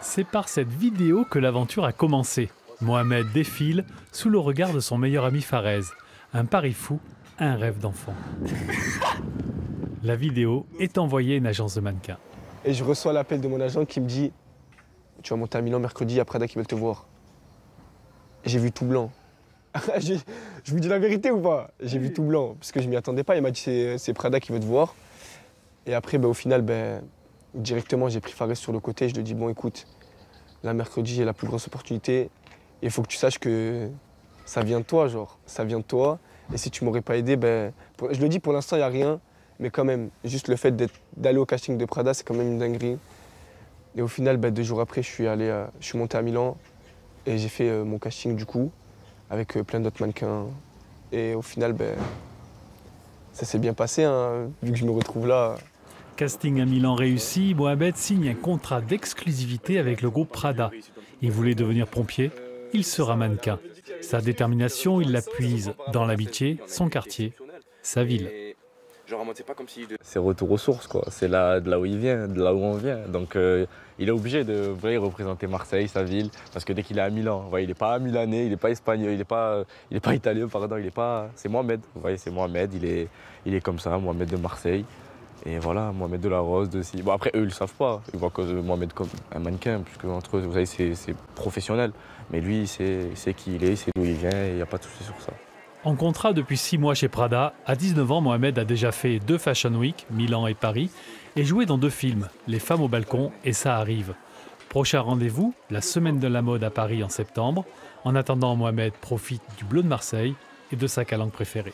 C'est par cette vidéo que l'aventure a commencé. Mohamed défile sous le regard de son meilleur ami Farez. Un pari fou, un rêve d'enfant. La vidéo est envoyée à une agence de mannequins. Et je reçois l'appel de mon agent qui me dit « Tu vas monter à Milan mercredi, il y a Prada qui veulent te voir. » J'ai vu tout blanc. Je vous dis la vérité ou pas? J'ai vu tout blanc, parce que je m'y attendais pas. Il m'a dit c'est Prada qui veut te voir. Et après, au final, directement, j'ai pris Farez sur le côté. Je lui ai dit, bon, écoute, là, mercredi, j'ai la plus grosse opportunité. Il faut que tu saches que ça vient de toi, genre. Ça vient de toi. Et si tu m'aurais pas aidé, je le dis, pour l'instant, il n'y a rien. Mais quand même, juste le fait d'aller au casting de Prada, c'est quand même une dinguerie. Et au final, 2 jours après, je suis monté à Milan. Et j'ai fait mon casting, du coup, avec plein d'autres mannequins. Et au final, ça s'est bien passé, hein, vu que je me retrouve là. Casting à Milan réussi, Mohamed signe un contrat d'exclusivité avec le groupe Prada. Il voulait devenir pompier, il sera mannequin. Sa détermination, il la puise dans l'amitié, son quartier, sa ville. C'est retour aux sources, quoi. C'est là, de là où il vient, de là où on vient. Donc il est obligé de représenter Marseille, sa ville, parce que dès qu'il est à Milan, il n'est pas milanais, il n'est pas espagnol, il n'est pas italien, pardon, c'est Mohamed. Vous voyez, c'est Mohamed, il est comme ça, Mohamed de Marseille. Et voilà, Mohamed de la Rose aussi. Bon, après, eux, ils ne le savent pas. Ils voient que Mohamed comme un mannequin, puisque entre eux, vous savez, c'est professionnel. Mais lui, c'est qui il est, c'est d'où il vient, et il n'y a pas de souci sur ça. En contrat depuis 6 mois chez Prada, à 19 ans, Mohamed a déjà fait 2 Fashion Week, Milan et Paris, et joué dans 2 films, Les femmes au balcon et Ça arrive. Prochain rendez-vous, la semaine de la mode à Paris en septembre. En attendant, Mohamed profite du bleu de Marseille et de sa calanque préférée.